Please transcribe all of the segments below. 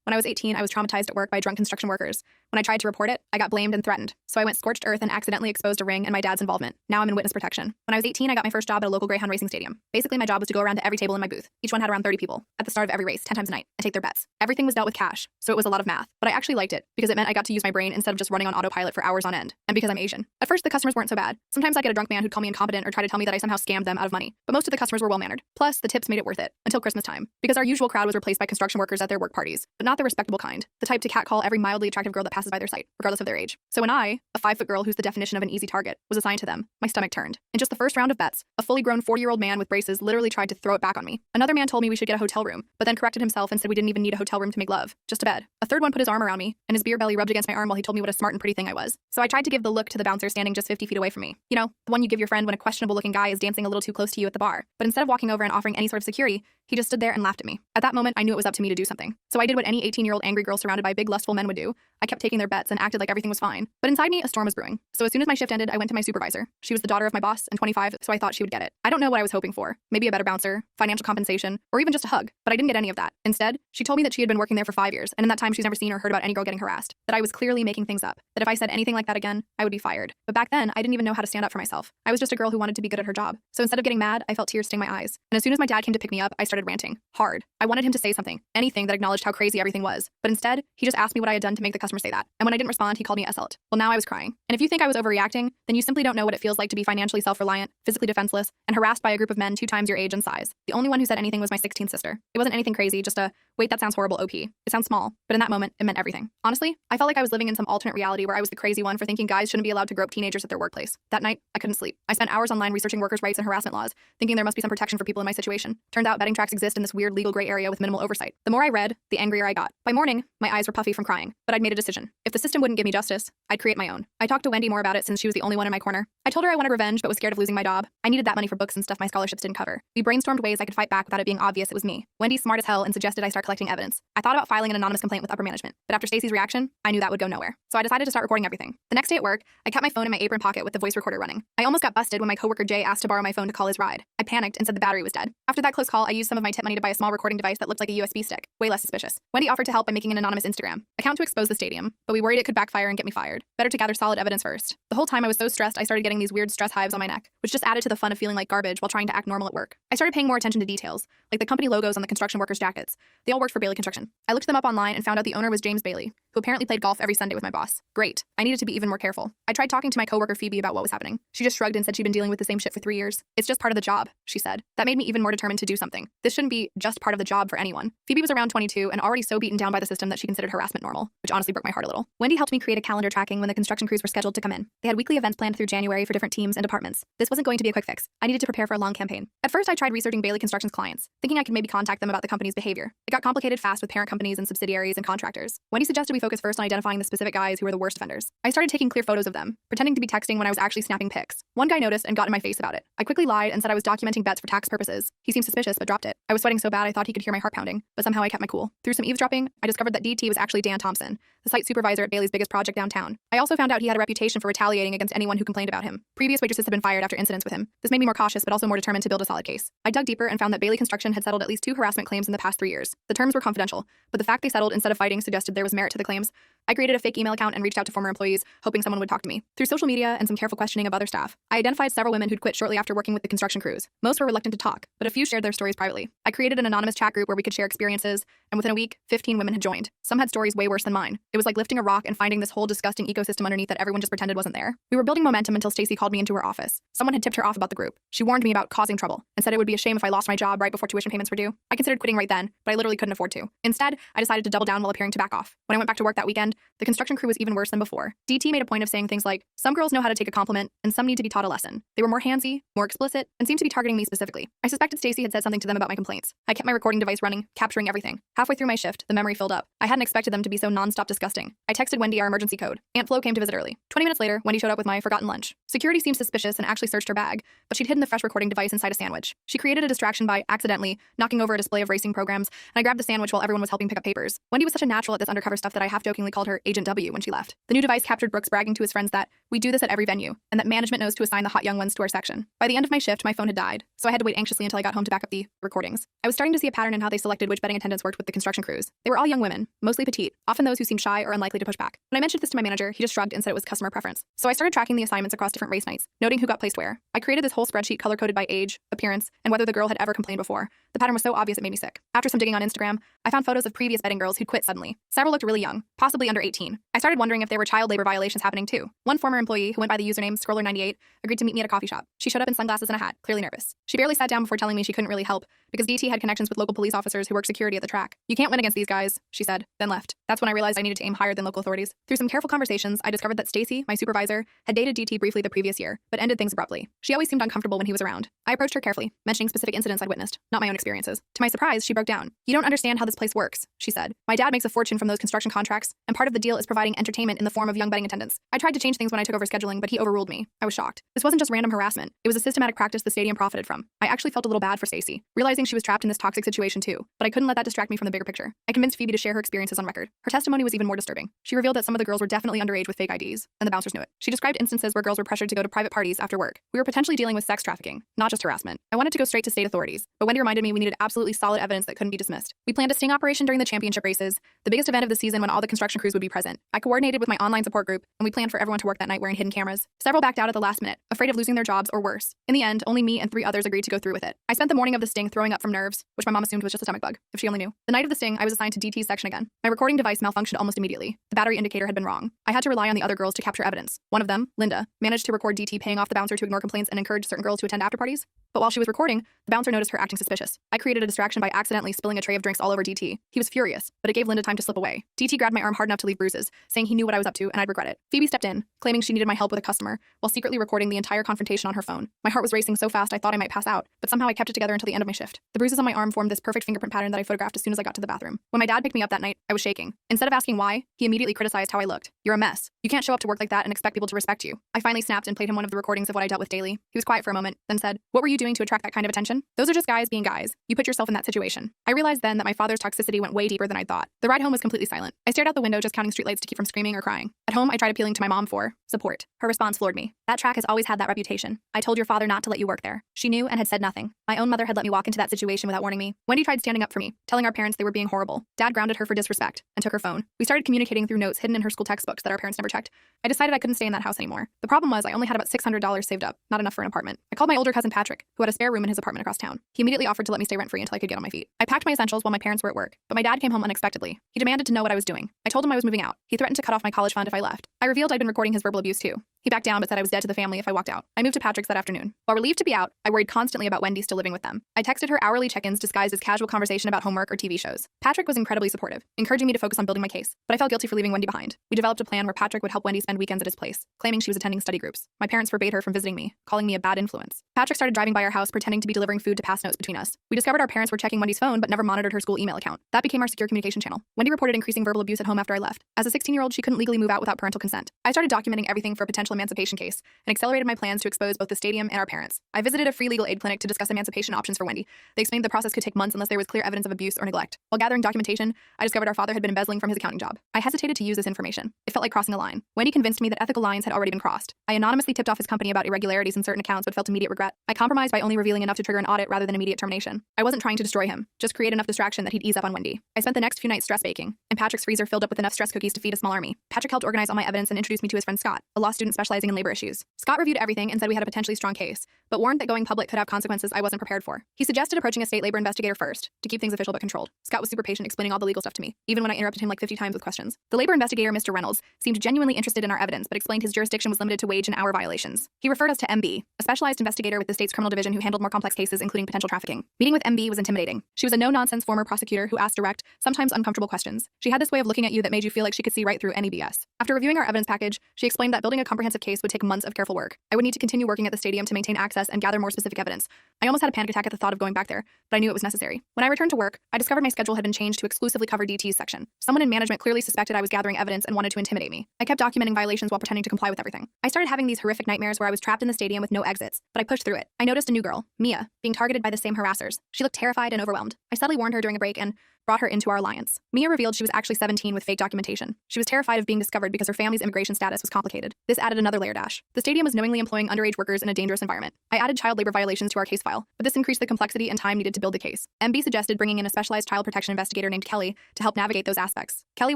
When I was 18, I was traumatized at work by drunk construction workers. When I tried to report it, I got blamed and threatened. So I went scorched earth and accidentally exposed a ring and my dad's involvement. Now I'm in witness protection. When I was 18, I got my first job at a local Greyhound racing stadium. Basically, my job was to go around to every table in my booth. Each one had around 30 people at the start of every race, 10 times a night, and take their bets. Everything was dealt with cash, so it was a lot of math. But I actually liked it because it meant I got to use my brain instead of just running on autopilot for hours on end. And because I'm Asian. At first, the customers weren't so bad. Sometimes I'd get a drunk man who'd call me incompetent or try to tell me that I somehow scammed them out of money. But most of the customers were well-mannered. Plus, the tips made it worth it. Until Christmas time. Because our usual crowd was replaced by construction workers at their work parties. But not the respectable kind. The type to catcall every mildly attractive girl that passes by their sight, regardless of their age. So when I, a 5-foot girl who's the definition of an easy target, was assigned to them, my stomach turned. In just the first round of bets, a fully grown 40-year-old man with braces literally tried to throw it back on me. Another man told me we should get a hotel room, but then corrected himself and said we didn't even need a hotel room to make love, just a bed. A third one put his arm around me, and his beer belly rubbed against my arm while he told me what a smart and pretty thing I was. So I tried to give the look to the bouncer standing just 50 feet away from me. You know, the one you give your friend when a questionable-looking guy is dancing a little too close to you at the bar. But instead of walking over and offering any sort of security, he just stood there and laughed at me. At that moment, I knew it was up to me to do something. So I did what any 18-year-old angry girl surrounded by big lustful men would do. I kept taking their bets and acted like everything was fine. But inside me, a storm was brewing. So as soon as my shift ended, I went to my supervisor. She was the daughter of my boss and 25, so I thought she would get it. I don't know what I was hoping for. Maybe a better bouncer, financial compensation, or even just a hug. But I didn't get any of that. Instead, she told me that she had been working there for 5 years, and in that time she's never seen or heard about any girl getting harassed. That I was clearly making things up. That if I said anything like that again, I would be fired. But back then, I didn't even know how to stand up for myself. I was just a girl who wanted to be good at her job. So instead of getting mad, I felt tears sting my eyes. And as soon as my dad came to pick me up, I started ranting. Hard. I wanted him to say something. Anything that acknowledged how crazy everything was. But instead, he just asked me what I had done to make the customer say that. And when I didn't respond, he called me a SLT. Well, now I was crying. And if you think I was overreacting, then you simply don't know what it feels like to be financially self-reliant, physically defenseless, and harassed by a group of men 2 times your age and size. The only one who said anything was my 16th sister. It wasn't anything crazy, just a, wait, that sounds horrible OP. It sounds small, but in that moment, it meant everything. Honestly, I felt like I was living in some alternate reality where I was the crazy one for thinking guys shouldn't be allowed to grope teenagers at their workplace. That night, I couldn't sleep. I spent hours online researching workers' rights and harassment laws, thinking there must be some protection for people in my situation. Turned out betting tracks exist in this weird legal gray area with minimal oversight. The more I read, the angrier I got. By morning, my eyes were puffy from crying, but I'd made a decision. If the system wouldn't give me justice, I'd create my own. I talked to Wendy more about it since she was the only one in my corner. I told her I wanted revenge but was scared of losing my job. I needed that money for books and stuff my scholarships didn't cover. We brainstormed ways I could fight back without it being obvious it was me. Wendy's smart as hell and suggested I start collecting evidence. I thought about filing an anonymous complaint with upper management, but after Stacy's reaction, I knew that would go nowhere. So I decided to start recording everything. The next day at work, I kept my phone in my apron pocket with the voice recorder running. I almost got busted when my coworker Jay asked to borrow my phone to call his ride. I panicked and said the battery was dead. After that close call, I used some of my tip money to buy a small recording device that looked like a USB stick. Way less suspicious. Wendy offered to help by making an anonymous Instagram account to expose the stadium, but we worried it could backfire and get me fired. Better to gather solid evidence first. The whole time I was so stressed, I started getting these weird stress hives on my neck, which just added to the fun of feeling like garbage while trying to act normal at work. I started paying more attention to details, like the company logos on the construction workers' jackets. They all worked for Bailey Construction. I looked them up online and found out the owner was James Bailey, who apparently played golf every Sunday with my boss. Great. I needed to be even more careful. I tried talking to my coworker Phoebe about what was happening. She just shrugged and said she'd been dealing with the same shit for 3 years. It's just part of the job, she said. That made me even more determined to do something. This shouldn't be just part of the job for anyone. Phoebe was around 22 and already so beaten down by the system that she considered harassment normal, which honestly broke my heart a little. Wendy helped me create a calendar tracking when the construction crews were scheduled to come in. They had weekly events planned through January for different teams and departments. This wasn't going to be a quick fix. I needed to prepare for a long campaign. At first, I tried researching Bailey Construction's clients, thinking I could maybe contact them about the company's behavior. It got complicated fast with parent companies and subsidiaries and contractors. Wendy suggested we focus first on identifying the specific guys who were the worst offenders. I started taking clear photos of them, pretending to be texting when I was actually snapping pics. One guy noticed and got in my face about it. I quickly lied and said I was documenting bets for tax purposes. He seemed suspicious but dropped it. I was sweating so bad I thought he could hear my heart pounding, but somehow I kept my cool. Through some eavesdropping, I discovered that DT was actually Dan Thompson, the site supervisor at Bailey's biggest project downtown. I also found out he had a reputation for retaliating against anyone who complained about him. Previous waitresses had been fired after incidents with him. This made me more cautious but also more determined to build a solid case. I dug deeper and found that Bailey Construction had settled at least 2 harassment claims in the past 3 years. The terms were confidential, but the fact they settled instead of fighting suggested there was merit to the claims. I created a fake email account and reached out to former employees, hoping someone would talk to me. Through social media and some careful questioning of other staff, I identified several women who'd quit shortly after working with the construction crews. Most were reluctant to talk, but a few shared their stories privately. I created an anonymous chat group where we could share experiences, and within a week, 15 women had joined. Some had stories way worse than mine. It was like lifting a rock and finding this whole disgusting ecosystem underneath that everyone just pretended wasn't there. We were building momentum until Stacy called me into her office. Someone had tipped her off about the group. She warned me about causing trouble and said it would be a shame if I lost my job right before tuition payments were due. I considered quitting right then, but I literally couldn't afford to. Instead, I decided to double down while appearing to back off. When I went back to work that weekend, the construction crew was even worse than before. DT made a point of saying things like, some girls know how to take a compliment and some need to be taught a lesson. They were more handsy, more explicit, and seemed to be targeting me specifically. I suspected Stacy had said something to them about my complaints. I kept my recording device running, capturing everything. Halfway through my shift, the memory filled up. I hadn't expected them to be so non-stop disgusting. I texted Wendy our emergency code. Aunt Flo came to visit early. 20 minutes later, Wendy showed up with my forgotten lunch. Security seemed suspicious and actually searched her bag, but she'd hidden the fresh recording device inside a sandwich. She created a distraction by accidentally knocking over a display of racing programs, and I grabbed the sandwich while everyone was helping pick up papers. Wendy was such a natural at this undercover stuff that I half-jokingly called called her Agent W when she left. The new device captured Brooks bragging to his friends that we do this at every venue, and that management knows to assign the hot young ones to our section. By the end of my shift, my phone had died, so I had to wait anxiously until I got home to back up the recordings. I was starting to see a pattern in how they selected which betting attendants worked with the construction crews. They were all young women, mostly petite, often those who seemed shy or unlikely to push back. When I mentioned this to my manager, he just shrugged and said it was customer preference. So I started tracking the assignments across different race nights, noting who got placed where. I created this whole spreadsheet color-coded by age, appearance, and whether the girl had ever complained before. The pattern was so obvious it made me sick. After some digging on Instagram, I found photos of previous betting girls who'd quit suddenly. Several looked really young, possibly under 18. I started wondering if there were child labor violations happening too. One former employee, who went by the username Scroller98, agreed to meet me at a coffee shop. She showed up in sunglasses and a hat, clearly nervous. She barely sat down before telling me she couldn't really help, because DT had connections with local police officers who work security at the track. You can't win against these guys, she said, then left. That's when I realized I needed to aim higher than local authorities. Through some careful conversations, I discovered that Stacy, my supervisor, had dated DT briefly the previous year, but ended things abruptly. She always seemed uncomfortable when he was around. I approached her carefully, mentioning specific incidents I'd witnessed, not my own experiences. To my surprise, she broke down. You don't understand how this place works, she said. My dad makes a fortune from those construction contracts, and part of the deal is providing entertainment in the form of young betting attendants. I tried to change things when I took over scheduling, but he overruled me. I was shocked. This wasn't just random harassment. It was a systematic practice the stadium profited from. I actually felt a little bad for Stacy, realizing she was trapped in this toxic situation too, but I couldn't let that distract me from the bigger picture. I convinced Phoebe to share her experiences on record. Her testimony was even more disturbing. She revealed that some of the girls were definitely underage with fake IDs, and the bouncers knew it. She described instances where girls were pressured to go to private parties after work. We were potentially dealing with sex trafficking, not just harassment. I wanted to go straight to state authorities, but Wendy reminded me we needed absolutely solid evidence that couldn't be dismissed. We planned a sting operation during the championship races, the biggest event of the season when all the construction crews would be present. I coordinated with my online support group, and we planned for everyone to work that night wearing hidden cameras. Several backed out at the last minute, afraid of losing their jobs or worse. In the end, only me and 3 others agreed to go through with it. I spent the morning of the sting throwing up from nerves, which my mom assumed was just a stomach bug, if she only knew. The night of the sting, I was assigned to DT's section again. My recording device malfunctioned almost immediately. The battery indicator had been wrong. I had to rely on the other girls to capture evidence. One of them, Linda, managed to record DT paying off the bouncer to ignore complaints and encourage certain girls to attend after parties. But while she was recording, the bouncer noticed her acting suspicious. I created a distraction by accidentally spilling a tray of drinks all over DT. He was furious, but it gave Linda time to slip away. DT grabbed my arm hard enough to leave bruises, saying he knew what I was up to and I'd regret it. Phoebe stepped in, claiming she needed my help with a customer, while secretly recording the entire confrontation on her phone. My heart was racing so fast I thought I might pass out, but somehow I kept it together until the end of my shift. The bruises on my arm formed this perfect fingerprint pattern that I photographed as soon as I got to the bathroom. When my dad picked me up that night, I was shaking. Instead of asking why, he immediately criticized how I looked. You're a mess. You can't show up to work like that and expect people to respect you. I finally snapped and played him one of the recordings of what I dealt with daily. He was quiet for a moment, then said, "What were you doing to attract that kind of attention? Those are just guys being guys. You put yourself in that situation." I realized then that my father's toxicity went way deeper than I thought. The ride home was completely silent. I stared out the window just counting streetlights to keep from screaming or crying. At home, I tried appealing to my mom for support. Her response floored me. "That track has always had that reputation. I told your father not to let you work there." She knew and had said nothing. My own mother had let me walk into that situation without warning me. Wendy tried standing up for me, telling our parents they were being horrible. Dad grounded her for disrespect and took her phone. We started communicating through notes hidden in her school textbooks that our parents never checked. I decided I couldn't stay in that house anymore. The problem was I only had about $600 saved up, not enough for an apartment. I called my older cousin Patrick, who had a spare room in his apartment across town. He immediately offered to let me stay rent-free until I could get on my feet. I packed my essentials while my parents were at work, but my dad came home unexpectedly. He demanded to know what I was doing. I told him I was moving out. He threatened to cut off my college fund if I left. I revealed I'd been recording his verbal abuse too. He backed down but said I was dead to the family if I walked out. I moved to Patrick's that afternoon. While relieved to be out, I worried constantly about Wendy still living with them. I texted her hourly check-ins disguised as casual conversation about homework or TV shows. Patrick was incredibly supportive, encouraging me to focus on building my case, but I felt guilty for leaving Wendy behind. We developed a plan where Patrick would help Wendy spend weekends at his place, claiming she was attending study groups. My parents forbade her from visiting me, calling me a bad influence. Patrick started driving by our house pretending to be delivering food to pass notes between us. We discovered our parents were checking Wendy's phone but never monitored her school email account. That became our secure communication channel. Wendy reported increasing verbal abuse at home after I left. As a 16-year-old, she couldn't legally move out without parental consent. I started documenting everything for a potential emancipation case and accelerated my plans to expose both the stadium and our parents. I visited a free legal aid clinic to discuss emancipation options for Wendy. They explained the process could take months unless there was clear evidence of abuse or neglect. While gathering documentation, I discovered our father had been embezzling from his accounting job. I hesitated to use this information. It felt like crossing a line. Wendy convinced me that ethical lines had already been crossed. I anonymously tipped off his company about irregularities in certain accounts but felt immediate regret. I compromised by only revealing enough to trigger an audit rather than immediate termination. I wasn't trying to destroy him, just create enough distraction that he'd ease up on Wendy. I spent the next few nights stress baking, and Patrick's freezer filled up with enough stress cookies to feed a small army. Patrick helped organize all my evidence and introduced me to his friend Scott, a law student specializing in labor issues. Scott reviewed everything and said we had a potentially strong case, but warned that going public could have consequences I wasn't prepared for. He suggested approaching a state labor investigator first, to keep things official but controlled. Scott was super patient explaining all the legal stuff to me, even when I interrupted him like 50 times with questions. The labor investigator, Mr. Reynolds, seemed genuinely interested in our evidence but explained his jurisdiction was limited to wage and hour violations. He referred us to MB, a specialized investigator with the state's criminal division who handled more complex cases including potential trafficking. Meeting with MB was intimidating. She was a no-nonsense former prosecutor who asked direct, sometimes uncomfortable questions. She had this way of looking at you that made you feel like she could see right through any BS. After reviewing our evidence package, she explained that building a comprehensive case would take months of careful work. I would need to continue working at the stadium to maintain access and gather more specific evidence. I almost had a panic attack at the thought of going back there, but I knew it was necessary. When I returned to work, I discovered my schedule had been changed to exclusively cover DT's section. Someone in management clearly suspected I was gathering evidence and wanted to intimidate me. I kept documenting violations while pretending to comply with everything. I started having these horrific nightmares where I was trapped in the stadium with no exits, but I pushed through it. I noticed a new girl, Mia, being targeted by the same harassers. She looked terrified and overwhelmed. I subtly warned her during a break and brought her into our alliance. Mia revealed she was actually 17 with fake documentation. She was terrified of being discovered because her family's immigration status was complicated. This added another layer dash. The stadium was knowingly employing underage workers in a dangerous environment. I added child labor violations to our case file, but this increased the complexity and time needed to build the case. MB suggested bringing in a specialized child protection investigator named Kelly to help navigate those aspects. Kelly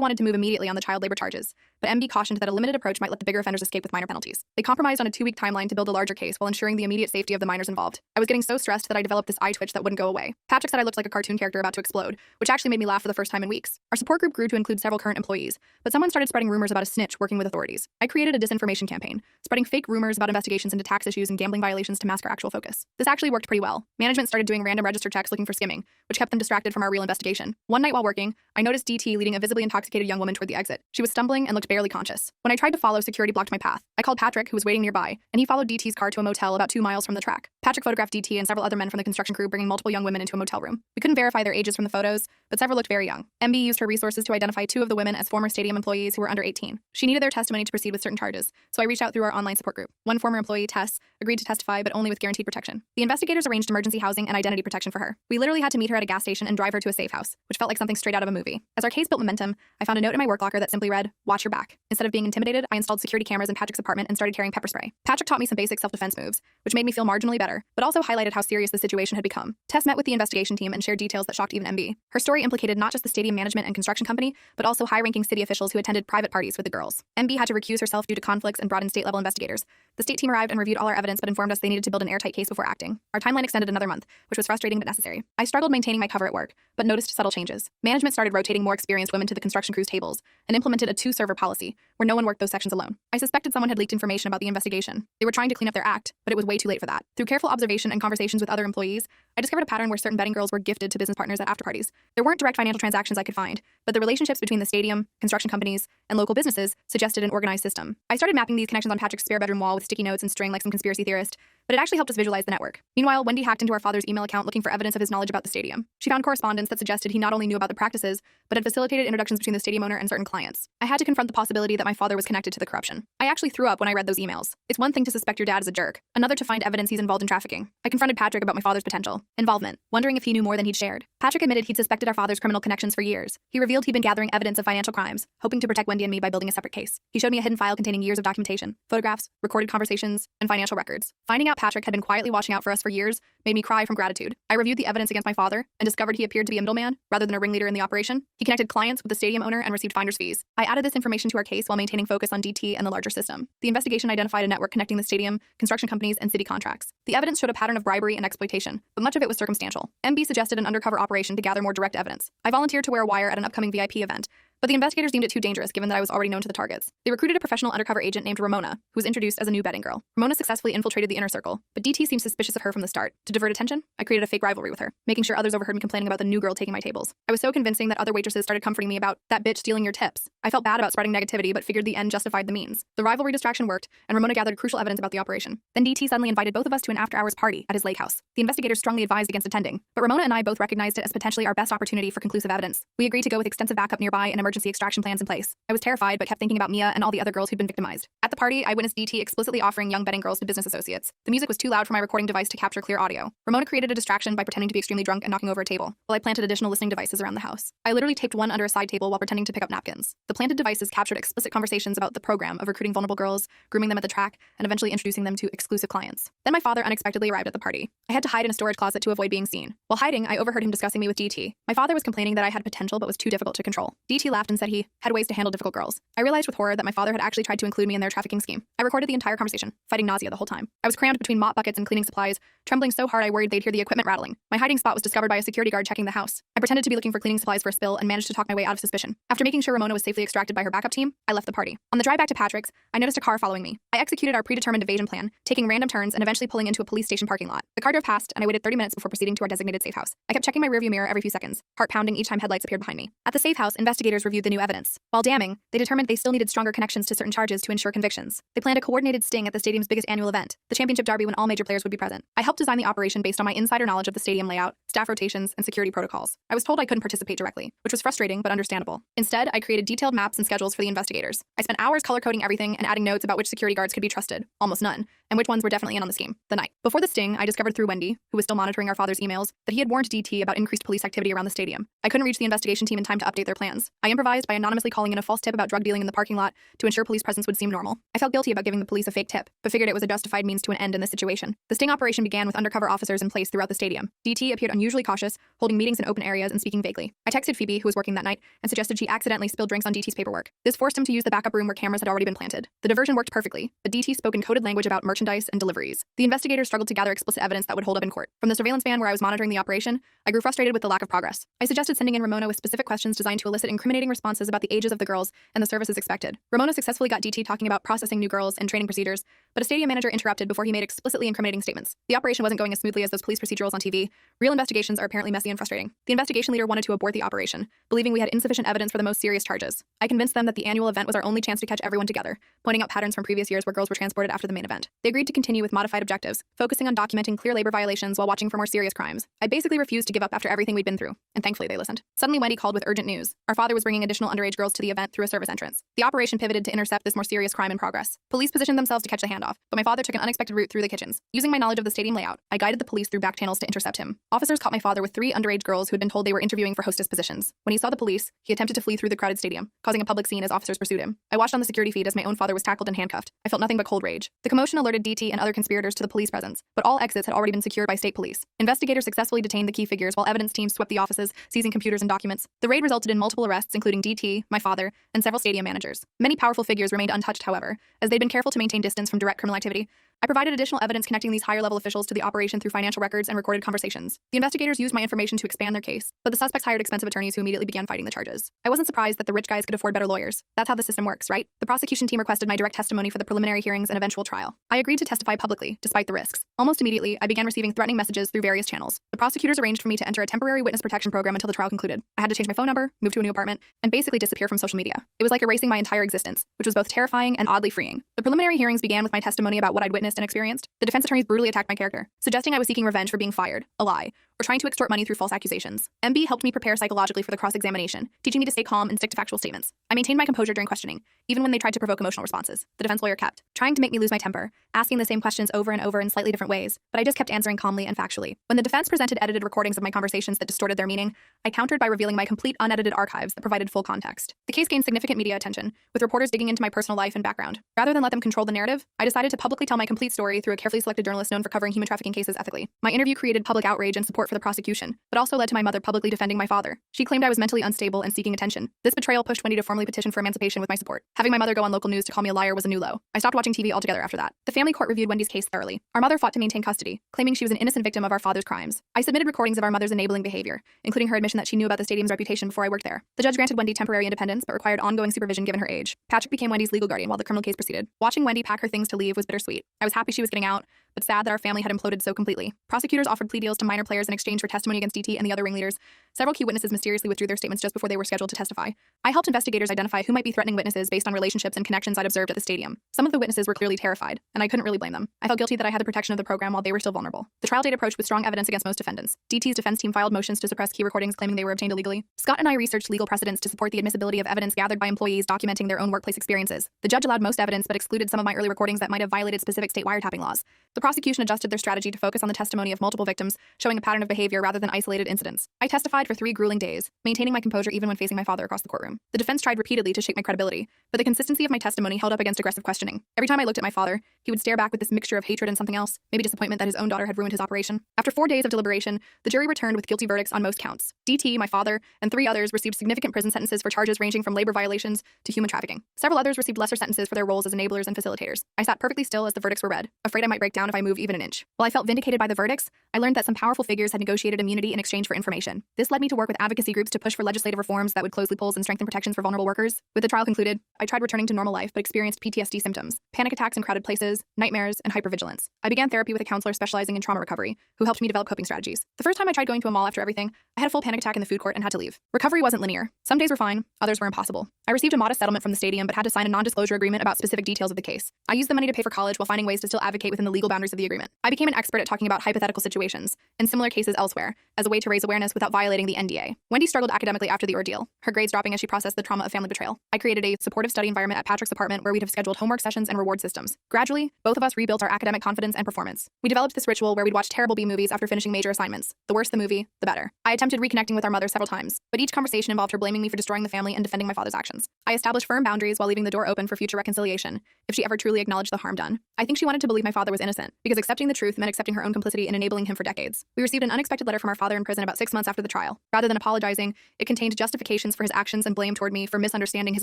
wanted to move immediately on the child labor charges, but MB cautioned that a limited approach might let the bigger offenders escape with minor penalties. They compromised on a 2-week timeline to build a larger case while ensuring the immediate safety of the minors involved. I was getting so stressed that I developed this eye twitch that wouldn't go away. Patrick said I looked like a cartoon character about to explode, which actually made me laugh for the first time in weeks. Our support group grew to include several current employees, but someone started spreading rumors about a snitch working with authorities. I created a disinformation campaign, spreading fake rumors about investigations into tax issues and gambling violations to mask our actual focus. This actually worked pretty well. Management started doing random register checks looking for skimming, which kept them distracted from our real investigation. One night while working, I noticed DT leading a visibly intoxicated young woman toward the exit. She was stumbling and looked barely conscious. When I tried to follow, security blocked my path. I called Patrick, who was waiting nearby, and he followed DT's car to a motel about 2 miles from the track. Patrick photographed DT and several other men from the construction crew bringing multiple young women into a motel room. We couldn't verify their ages from the photos, but several looked very young. MB used her resources to identify 2 of the women as former stadium employees who were under 18. She needed their testimony to proceed with certain charges, so I reached out through our online support group. One former employee, Tess, agreed to testify, but only with guaranteed protection. The investigators arranged emergency housing and identity protection for her. We literally had to meet her at a gas station and drive her to a safe house, which felt like something straight out of a movie. As our case built momentum, I found a note in my work locker that simply read, "Watch your back." Instead of being intimidated, I installed security cameras in Patrick's apartment and started carrying pepper spray. Patrick taught me some basic self-defense moves, which made me feel marginally better, but also highlighted how serious the situation had become. Tess met with the investigation team and shared details that shocked even MB. Her story implicated not just the stadium management and construction company, but also high-ranking city officials who attended private parties with the girls. MB had to recuse herself due to conflicts and brought in state-level investigators. The state team arrived and reviewed all our evidence but informed us they needed to build an airtight case before acting. Our timeline extended another month, which was frustrating but necessary. I struggled maintaining my cover at work, but noticed subtle changes. Management started rotating more experienced women to the construction crew's tables and implemented a 2-server policy where no one worked those sections alone. I suspected someone had leaked information about the investigation. They were trying to clean up their act, but it was way too late for that. Through careful observation and conversations with other employees, I discovered a pattern where certain betting girls were gifted to business partners at after parties. There weren't direct financial transactions I could find, but the relationships between the stadium, construction companies, and local businesses suggested an organized system. I started mapping these connections on Patrick's spare bedroom wall with sticky notes and string like some conspiracy theorist, but it actually helped us visualize the network. Meanwhile, Wendy hacked into our father's email account looking for evidence of his knowledge about the stadium. She found correspondence that suggested he not only knew about the practices, but had facilitated introductions between the stadium owner and certain clients. I had to confront the possibility that my father was connected to the corruption. I actually threw up when I read those emails. It's one thing to suspect your dad is a jerk, another to find evidence he's involved in trafficking. I confronted Patrick about my father's potential involvement, wondering if he knew more than he'd shared. Patrick admitted he'd suspected our father's criminal connections for years. He revealed he'd been gathering evidence of financial crimes, hoping to protect Wendy and me by building a separate case. He showed me a hidden file containing years of documentation, photographs, recorded conversations, and financial records. Finding out Patrick had been quietly watching out for us for years made me cry from gratitude. I reviewed the evidence against my father and discovered he appeared to be a middleman rather than a ringleader in the operation. He connected clients with the stadium owner and received finder's fees. I added this information to our case while maintaining focus on DT and the larger system. The investigation identified a network connecting the stadium, construction companies, and city contracts. The evidence showed a pattern of bribery and exploitation, but much of it was circumstantial. MB suggested an undercover operation to gather more direct evidence. I volunteered to wear a wire at an upcoming VIP event, but the investigators deemed it too dangerous given that I was already known to the targets. They recruited a professional undercover agent named Ramona, who was introduced as a new betting girl. Ramona successfully infiltrated the inner circle, but DT seemed suspicious of her from the start. To divert attention, I created a fake rivalry with her, making sure others overheard me complaining about the new girl taking my tables. I was so convincing that other waitresses started comforting me about that bitch stealing your tips. I felt bad about spreading negativity, but figured the end justified the means. The rivalry distraction worked, and Ramona gathered crucial evidence about the operation. Then DT suddenly invited both of us to an after-hours party at his lake house. The investigators strongly advised against attending, but Ramona and I both recognized it as potentially our best opportunity for conclusive evidence. We agreed to go with extensive backup nearby and emergency extraction plans in place. I was terrified, but kept thinking about Mia and all the other girls who'd been victimized. At the party, I witnessed DT explicitly offering young betting girls to business associates. The music was too loud for my recording device to capture clear audio. Ramona created a distraction by pretending to be extremely drunk and knocking over a table, while I planted additional listening devices around the house. I literally taped one under a side table while pretending to pick up napkins. The planted devices captured explicit conversations about the program of recruiting vulnerable girls, grooming them at the track, and eventually introducing them to exclusive clients. Then my father unexpectedly arrived at the party. I had to hide in a storage closet to avoid being seen. While hiding, I overheard him discussing me with DT. My father was complaining that I had potential but was too difficult to control. DT laughed and said he had ways to handle difficult girls. I realized with horror that my father had actually tried to include me in their trafficking scheme. I recorded the entire conversation, fighting nausea the whole time. I was crammed between mop buckets and cleaning supplies, trembling so hard I worried they'd hear the equipment rattling. My hiding spot was discovered by a security guard checking the house. I pretended to be looking for cleaning supplies for a spill and managed to talk my way out of suspicion. After making sure Ramona was safely extracted by her backup team, I left the party. On the drive back to Patrick's, I noticed a car following me. I executed our predetermined evasion plan, taking random turns and eventually pulling into a police station parking lot. The car drove past, and I waited 30 minutes before proceeding to our designated safe house. I kept checking my rearview mirror every few seconds, heart pounding each time headlights appeared behind me. At the safe house, investigators reviewed the new evidence. While damning, they determined they still needed stronger connections to certain charges to ensure convictions. They planned a coordinated sting at the stadium's biggest annual event, the championship derby, when all major players would be present. I helped design the operation based on my insider knowledge of the stadium layout, staff rotations, and security protocols. I was told I couldn't participate directly, which was frustrating but understandable. Instead, I created detailed maps and schedules for the investigators. I spent hours color-coding everything and adding notes about which security guards could be trusted, almost none, and which ones were definitely in on the scheme. The night before the sting, I discovered through Wendy, who was still monitoring our father's emails, that he had warned DT about increased police activity around the stadium. I couldn't reach the investigation team in time to update their plans. I improvised by anonymously calling in a false tip about drug dealing in the parking lot to ensure police presence would seem normal. I felt guilty about giving the police a fake tip, but figured it was a justified means to an end in this situation. The sting operation began with undercover officers in place throughout the stadium. DT appeared unusually cautious, holding meetings in open areas and speaking vaguely. I texted Phoebe, who was working that night, and suggested she accidentally spilled drinks on DT's paperwork. This forced him to use the backup room where cameras had already been planted. The diversion worked perfectly, but DT spoke in coded language about merchandise and deliveries. The investigators struggled to gather explicit evidence that would hold up in court. From the surveillance van where I was monitoring the operation, I grew frustrated with the lack of progress. I suggested sending in Ramona with specific questions designed to elicit incriminating responses about the ages of the girls and the services expected. Ramona successfully got DT talking about processing new girls and training procedures, but a stadium manager interrupted before he made explicitly incriminating statements. The operation wasn't going as smoothly as those police procedurals on TV. Real investigations are apparently messy and frustrating. The investigation leader wanted to abort the operation, believing we had insufficient evidence for the most serious charges. I convinced them that the annual event was our only chance to catch everyone together, pointing out patterns from previous years where girls were transported after the main event. They agreed to continue with modified objectives, focusing on documenting clear labor violations while watching for more serious crimes. I basically refused to give up after everything we'd been through, and thankfully they listened. Suddenly Wendy called with urgent news. Our father was bringing additional underage girls to the event through a service entrance. The operation pivoted to intercept this more serious crime in progress. Police positioned themselves to catch the handoff, but my father took an unexpected route through the kitchens. Using my knowledge of the stadium layout, I guided the police through back channels to intercept him. Officers caught my father with 3 underage girls who had been told they were interviewing for hostess positions. When he saw the police, he attempted to flee through the crowded stadium, causing a public scene as officers pursued him. I watched on the security feed as my own father was tackled and handcuffed. I felt nothing but cold rage. The commotion alerted DT and other conspirators to the police presence, but all exits had already been secured by state police. Investigators successfully detained the key figures while evidence teams swept the offices, seizing computers and documents. The raid resulted in multiple arrests, including DT, my father, and several stadium managers. Many powerful figures remained untouched, however, as they'd been careful to maintain distance from direct criminal activity. I provided additional evidence connecting these higher-level officials to the operation through financial records and recorded conversations. The investigators used my information to expand their case, but the suspects hired expensive attorneys who immediately began fighting the charges. I wasn't surprised that the rich guys could afford better lawyers. That's how the system works, right? The prosecution team requested my direct testimony for the preliminary hearings and eventual trial. I agreed to testify publicly, despite the risks. Almost immediately, I began receiving threatening messages through various channels. The prosecutors arranged for me to enter a temporary witness protection program until the trial concluded. I had to change my phone number, move to a new apartment, and basically disappear from social media. It was like erasing my entire existence, which was both terrifying and oddly freeing. The preliminary hearings began with my testimony about what I'd witnessed and experienced. The defense attorneys brutally attacked my character, suggesting I was seeking revenge for being fired, a lie, or trying to extort money through false accusations. MB helped me prepare psychologically for the cross-examination, teaching me to stay calm and stick to factual statements. I maintained my composure during questioning, even when they tried to provoke emotional responses. The defense lawyer kept trying to make me lose my temper, asking the same questions over and over in slightly different ways, but I just kept answering calmly and factually. When the defense presented edited recordings of my conversations that distorted their meaning, I countered by revealing my complete unedited archives that provided full context. The case gained significant media attention, with reporters digging into my personal life and background. Rather than let them control the narrative, I decided to publicly tell my complete story through a carefully selected journalist known for covering human trafficking cases ethically. My interview created public outrage and support for the prosecution, but also led to my mother publicly defending my father. She claimed I was mentally unstable and seeking attention. This betrayal pushed Wendy to formally petition for emancipation with my support. Having my mother go on local news to call me a liar was a new low. I stopped watching TV altogether after that. The family court reviewed Wendy's case thoroughly. Our mother fought to maintain custody, claiming she was an innocent victim of our father's crimes. I submitted recordings of our mother's enabling behavior, including her admission that she knew about the stadium's reputation before I worked there. The judge granted Wendy temporary independence, but required ongoing supervision given her age. Patrick became Wendy's legal guardian while the criminal case proceeded. Watching Wendy pack her things to leave was bittersweet. I was happy she was getting out, but sad that our family had imploded so completely. Prosecutors offered plea deals to minor players in exchange for testimony against DT and the other ringleaders. Several key witnesses mysteriously withdrew their statements just before they were scheduled to testify. I helped investigators identify who might be threatening witnesses based on relationships and connections I'd observed at the stadium. Some of the witnesses were clearly terrified, and I couldn't really blame them. I felt guilty that I had the protection of the program while they were still vulnerable. The trial date approached with strong evidence against most defendants. DT's defense team filed motions to suppress key recordings claiming they were obtained illegally. Scott and I researched legal precedents to support the admissibility of evidence gathered by employees documenting their own workplace experiences. The judge allowed most evidence but excluded some of my early recordings that might have violated specific state wiretapping laws. The prosecution adjusted their strategy to focus on the testimony of multiple victims, showing a pattern of behavior rather than isolated incidents. I testified for 3 grueling days, maintaining my composure even when facing my father across the courtroom. The defense tried repeatedly to shake my credibility, but the consistency of my testimony held up against aggressive questioning. Every time I looked at my father, he would stare back with this mixture of hatred and something else, maybe disappointment that his own daughter had ruined his operation. After 4 days of deliberation, the jury returned with guilty verdicts on most counts. DT, my father, and 3 others received significant prison sentences for charges ranging from labor violations to human trafficking. Several others received lesser sentences for their roles as enablers and facilitators. I sat perfectly still as the verdicts were read, afraid I might break down if I moved even an inch. While I felt vindicated by the verdicts, I learned that some powerful figures had negotiated immunity in exchange for information. This led me to work with advocacy groups to push for legislative reforms that would close loopholes and strengthen protections for vulnerable workers. With the trial concluded, I tried returning to normal life but experienced PTSD symptoms, panic attacks in crowded places, nightmares, and hypervigilance. I began therapy with a counselor specializing in trauma recovery, who helped me develop coping strategies. The first time I tried going to a mall after everything, I had a full panic attack in the food court and had to leave. Recovery wasn't linear. Some days were fine, others were impossible. I received a modest settlement from the stadium but had to sign a non-disclosure agreement about specific details of the case. I used the money to pay for college while finding ways to still advocate within the legal boundaries of the agreement. I became an expert at talking about hypothetical situations and similar cases elsewhere as a way to raise awareness without violating the NDA. Wendy struggled academically after the ordeal, her grades dropping as she processed the trauma of family betrayal. I created a supportive study environment at Patrick's apartment where we'd have scheduled homework sessions and reward systems. Gradually, Eventually, both of us rebuilt our academic confidence and performance. We developed this ritual where we'd watch terrible B movies after finishing major assignments. The worse the movie, the better. I attempted reconnecting with our mother several times, but each conversation involved her blaming me for destroying the family and defending my father's actions. I established firm boundaries while leaving the door open for future reconciliation, if she ever truly acknowledged the harm done. I think she wanted to believe my father was innocent, because accepting the truth meant accepting her own complicity in enabling him for decades. We received an unexpected letter from our father in prison about 6 months after the trial. Rather than apologizing, it contained justifications for his actions and blame toward me for misunderstanding his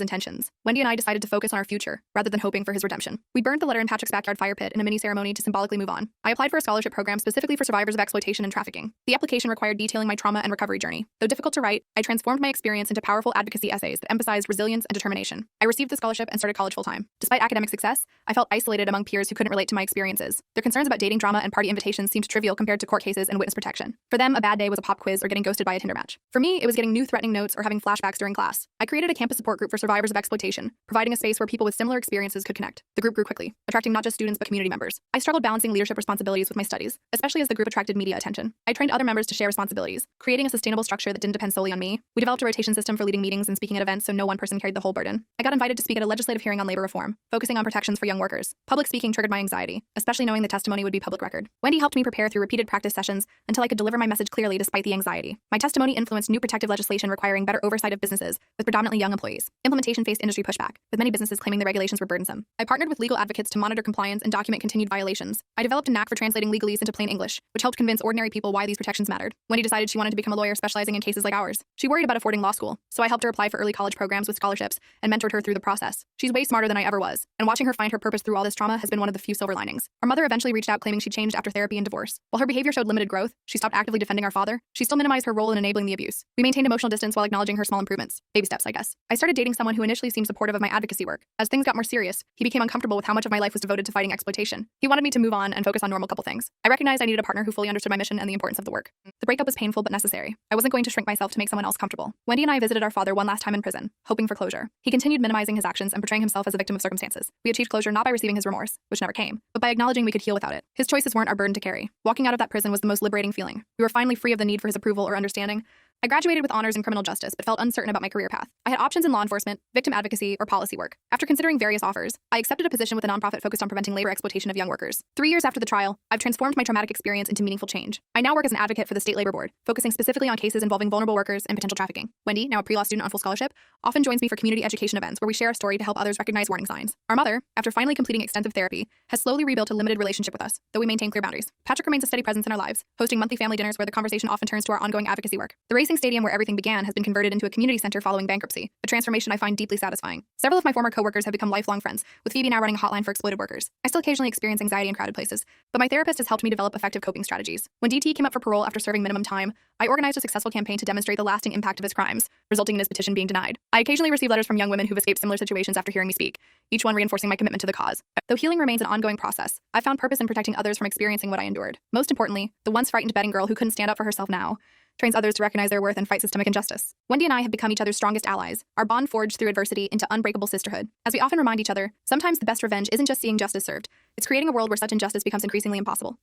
intentions. Wendy and I decided to focus on our future, rather than hoping for his redemption. We burned the letter in Patrick's backyard fire pit in a mini ceremony to symbolically move on. I applied for a scholarship program specifically for survivors of exploitation and trafficking. The application required detailing my trauma and recovery journey. Though difficult to write, I transformed my experience into powerful advocacy essays that emphasized resilience and determination. I received the scholarship and started college full-time. Despite academic success, I felt isolated among peers who couldn't relate to my experiences. Their concerns about dating drama and party invitations seemed trivial compared to court cases and witness protection. For them, a bad day was a pop quiz or getting ghosted by a Tinder match. For me, it was getting new threatening notes or having flashbacks during class. I created a campus support group for survivors of exploitation, providing a space where people with similar experiences could connect. The group grew quickly, attracting not just students but community members. I struggled balancing leadership responsibilities with my studies, especially as the group attracted media attention. I trained other members to share responsibilities, creating a sustainable structure that didn't depend solely on me. We developed a rotation system for leading meetings and speaking at events so no one person carried the whole burden. I got invited to speak at a legislative hearing on labor reform, focusing on protections for young workers. Public speaking triggered my anxiety, especially knowing the testimony would be public record. Wendy helped me prepare through repeated practice sessions until I could deliver my message clearly despite the anxiety. My testimony influenced new protective legislation requiring better oversight of businesses with predominantly young employees. Implementation faced industry pushback, with many businesses claiming the regulations were burdensome. I partnered with legal advocates to monitor compliance and document continued violations. I developed a knack for translating legalese into plain English, which helped convince ordinary people why these protections mattered. Wendy decided she wanted to become a lawyer specializing in cases like ours. She worried about affording law school, so I helped her apply for early college programs with scholarships and mentored her through the process. She's way smarter than I ever was, and watching her find her purpose through all this trauma has been one of the few silver linings. Our mother eventually reached out claiming she changed after therapy and divorce. While her behavior showed limited growth, she stopped actively defending our father. She still minimized her role in enabling the abuse. We maintained emotional distance while acknowledging her small improvements. Baby steps, I guess. I started dating someone who initially seemed supportive of my advocacy work. As things got more serious, he became uncomfortable with how much of my life was devoted to fighting exploitation. He wanted me to move on and focus on normal couple things. I recognized I needed a partner who fully understood my mission and the importance of the work. The breakup was painful but necessary. I wasn't going to shrink myself to make someone else comfortable. Wendy and I visited our father one last time in prison, hoping for closure. He continued minimizing his actions and portraying himself as a victim of circumstances. We achieved closure not by receiving his remorse, which never came, but by acknowledging we could heal without it. His choices weren't our burden to carry. Walking out of that prison was the most liberating feeling. We were finally free of the need for his approval or understanding. I graduated with honors in criminal justice, but felt uncertain about my career path. I had options in law enforcement, victim advocacy, or policy work. After considering various offers, I accepted a position with a nonprofit focused on preventing labor exploitation of young workers. 3 years after the trial, I've transformed my traumatic experience into meaningful change. I now work as an advocate for the State Labor Board, focusing specifically on cases involving vulnerable workers and potential trafficking. Wendy, now a pre-law student on full scholarship, often joins me for community education events where we share a story to help others recognize warning signs. Our mother, after finally completing extensive therapy, has slowly rebuilt a limited relationship with us, though we maintain clear boundaries. Patrick remains a steady presence in our lives, hosting monthly family dinners where the conversation often turns to our ongoing advocacy work. The racing stadium where everything began has been converted into a community center following bankruptcy, a transformation I find deeply satisfying. Several of my former coworkers have become lifelong friends, with Phoebe now running a hotline for exploited workers. I still occasionally experience anxiety in crowded places, but my therapist has helped me develop effective coping strategies. When DT came up for parole after serving minimum time, I organized a successful campaign to demonstrate the lasting impact of his crimes, resulting in his petition being denied. I occasionally receive letters from young women who've escaped similar situations after hearing me speak, each one reinforcing my commitment to the cause. Though healing remains an ongoing process, I've found purpose in protecting others from experiencing what I endured. Most importantly, the once frightened betting girl who couldn't stand up for herself now trains others to recognize their worth and fight systemic injustice. Wendy and I have become each other's strongest allies, our bond forged through adversity into unbreakable sisterhood. As we often remind each other, sometimes the best revenge isn't just seeing justice served, it's creating a world where such injustice becomes increasingly impossible.